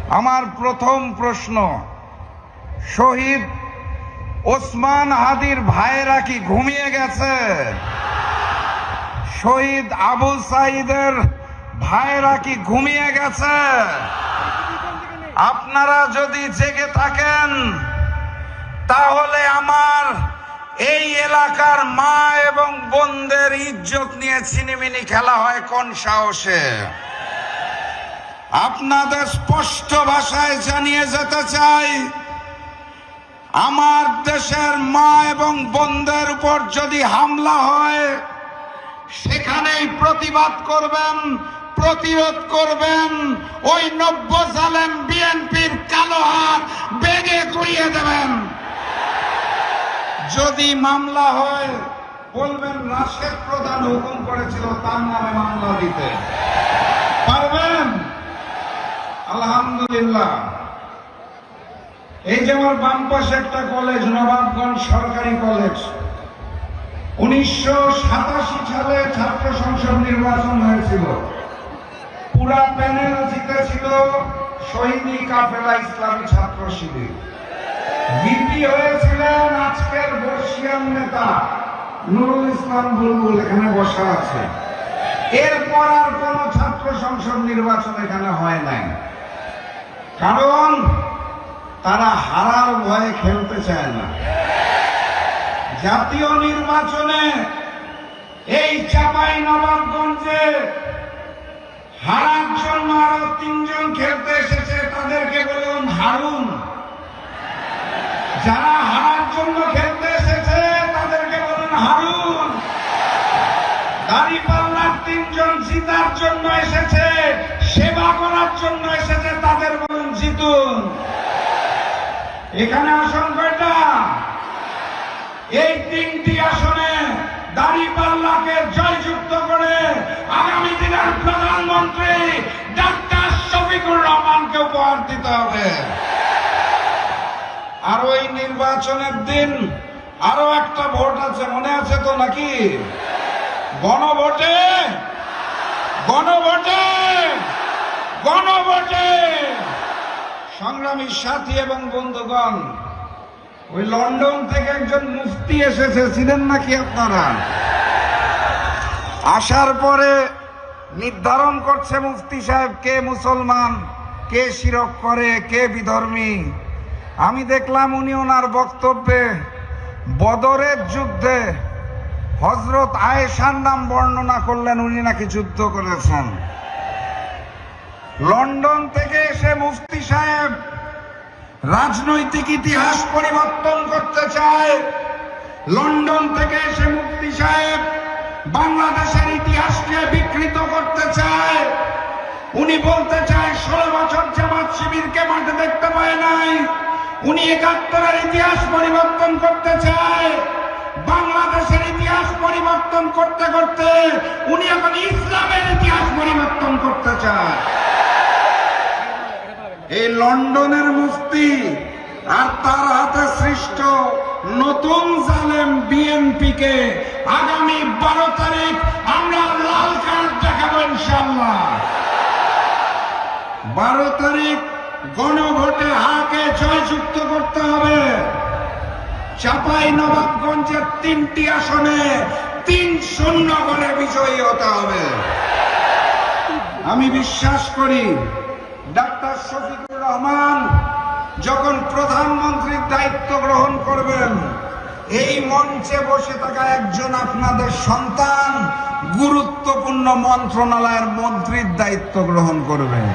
আমার প্রথম প্রশ্ন, শহীদ ওসমান হাদির ভাইয়েরা কি ঘুমিয়ে গেছে? শহীদ আবু সাইদের ভাইয়েরা কি ঘুমিয়ে গেছে? আপনারা যদি জেগে থাকেন তাহলে আমার এই এলাকার মা এবং বোনদের ইজ্জত নিয়ে ছিনিমিনি খেলা হয় কোন সাহসে? আপনাদের স্পষ্ট ভাষায় জানিয়ে যেতে চাই, আমার দেশের মা এবং বোনদের উপর যদি হামলা হয় সেখানেই প্রতিবাদ করবেন, প্রতিরোধ করবেন। ওই নব্য জালেম বিএনপির কালো হাত বেগে ঘুরিয়ে দেবেন। যদি মামলা হয় বলবেন রাশেদ প্রধান হুকুম করেছিল তার নামে মামলা দিতে। পারবেন? আলহামদুলিল্লাহ। এই যে আমার বাম পাশে একটা কলেজ, নবাবগঞ্জ সরকারি কলেজ, 1987 সালে ছাত্র সংসদ নির্বাচন হয়েছিল। পুরা প্যানেল জিতেছিল শহীদি কাফেলা ইসলামী ছাত্র শিবির। ভিপি হয়েছিলেন আজকের বর্ষিয়ান নেতা নুরুল ইসলাম বুলবুল, এখানে বসা আছে। এরপর আর কোন ছাত্র সংসদ নির্বাচন এখানে হয় নাই, কারণ তারা হারার ভয়ে খেলতে চায় না। জাতীয় নির্বাচনে এই চাঁপাইনবাবগঞ্জে হারার জন্য আরো 3 জন খেলতে এসেছে, তাদেরকে বলুন হারুন। যারা হারার জন্য খেলতে এসেছে তাদেরকে বলুন হারুন। দাঁড়িপাল্লার 3 জন জিতার জন্য এসেছে, সেবা করার জন্য এসেছে, তাদের বলুন জিতুন। এখানে আসন কয়টা? এই 3টি আসনে দাঁড়িপাল্লাকে জয়যুক্ত করে আগামী দিনের প্রধানমন্ত্রী ডাক্তার শফিকুর রহমানকে উপহার দিতে হবে। আর ওই নির্বাচনের দিন আরো একটা ভোট আছে, মনে আছে তো নাকি? গণভোটে গণভোটে গণভোটে সংগ্রামী সাথী এবং বন্ধুগণ, ওই লন্ডন থেকে একজন মুফতি এসেছে, ছিলেন নাকি আপনারা? আসার পরে নির্ধারণ করছে মুফতি সাহেব কে মুসলমান, কে শিরক করে, কে বিধর্মী। আমি দেখলাম উনি ওনার বক্তব্যে বদরের যুদ্ধে হযরত আয়েশার নাম বর্ণনা করলেন, উনি নাকি যুদ্ধ করেছেন। লন্ডন থেকে এসে মুফতি সাহেব রাজনৈতিক ইতিহাস পরিবর্তন করতে চায়। লন্ডন থেকে এসে মুফতি সাহেব বাংলাদেশের ইতিহাসকে বিকৃত করতে চায়। উনি বলতে চায় 16 বছর জামাত শিবিরকে মাঠে দেখতে পায় নাই। উনি 71-এর ইতিহাস পরিবর্তন করতে চায়। বাংলাদেশের ইতিহাস পরিবর্তন করতে করতে উনি এখন ইসলামের ইতিহাস পরিবর্তন করতে চায়। এই লন্ডনের মুফতি আর তার হাতে সৃষ্ট নতুন জালেম বিএনপিকে আগামী 12 তারিখ আমরা লাল কার্ড দেখাবো ইনশাআল্লাহ। 12 তারিখ গণভোটে হাকে জয়যুক্ত করতে হবে। চাঁপাইনবাবগঞ্জের 3টি আসনে 3-0 করে বিজয়ী হতে হবে। আমি বিশ্বাস করি ডাক্তার শফিকুর রহমান যখন প্রধানমন্ত্রীর দায়িত্ব গ্রহণ করবেন, এই মঞ্চে বসে থাকা একজন আপনাদের সন্তান গুরুত্বপূর্ণ মন্ত্রণালয়ের মন্ত্রীর দায়িত্ব গ্রহণ করবেন।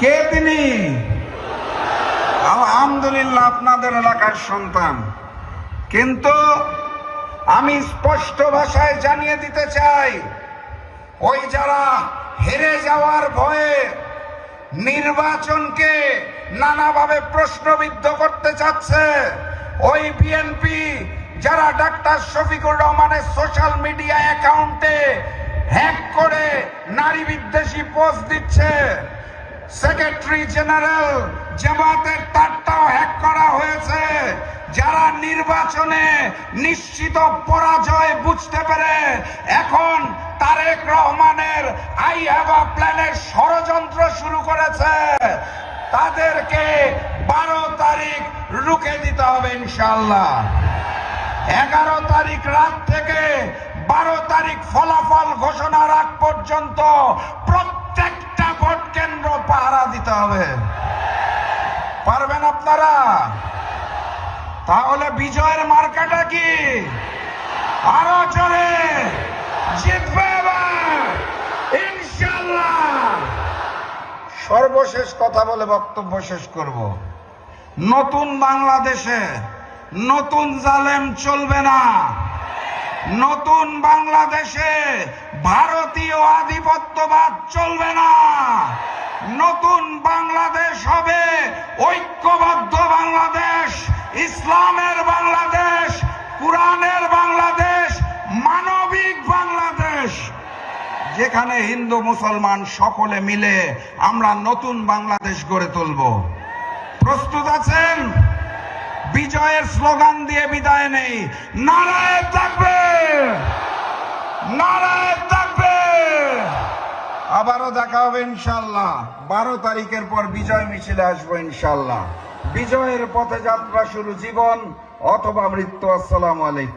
কে তিনি? আলহামদুলিল্লাহ, আপনাদের এলাকার সন্তান। কিন্তু আমি স্পষ্ট ভাষায় জানিয়ে দিতে চাই, ওই যারা হেরে যাওয়ার ভয়ে নির্বাচনকে নানাভাবে প্রশ্নবিদ্ধ করতে চাচ্ছে, ওই বিএনপি যারা ডাক্তার শফিকুর রহমানের সোশ্যাল মিডিয়া অ্যাকাউন্টে হ্যাক করে নারী বিদ্বেষী পোস্ট দিচ্ছে, সেক্রেটারি জেনারেল জামাতের তারটাও হ্যাক করা হয়েছে, যারা নির্বাচনে নিশ্চিত পরাজয় বুঝতে পেরে এখন তারেক রহমানের আই হ্যাভ আ প্ল্যানের ষড়যন্ত্র শুরু করেছে, তাদেরকে 12 তারিখ রুখে দিতে হবে ইনশাআল্লাহ। 11 তারিখ রাত থেকে 12 তারিখ ফলাফল ঘোষণার আগ পর্যন্ত প্রত্যেকটা ভোট কেন্দ্র পাহারা দিতে হবে। পারবেন আপনারা? তাহলে বিজয়ের মার্কাটা কি? আরো জোরে জিতবে এবার ইনশাআল্লাহ। সর্বশেষ কথা বলে বক্তব্য শেষ করব। নতুন বাংলাদেশে নতুন জালেম চলবে না। নতুন বাংলাদেশে ভারতীয় আধিপত্যবাদ চলবে না। নতুন বাংলাদেশ হবে ঐক্যবদ্ধ বাংলাদেশ, ইসলামের বাংলাদেশ, কুরআনের বাংলাদেশ, মানবিক বাংলাদেশ, যেখানে হিন্দু মুসলমান সকলে মিলে আমরা নতুন বাংলাদেশ গড়ে তুলব। প্রস্তুত আছেন? বিজয়ের স্লোগান দিয়ে বিদায় নেই। নারায়ে তাকবীর, নারায়ে তাকবীর। আবারও দেখা হবে ইনশাআল্লাহ। 12 তারিখের পর বিজয় মিছিলে আসবো ইনশাআল্লাহ। বিজয়ের পথে যাত্রা শুরু, জীবন অথবা মৃত্যু। আসসালামু আলাইকুম।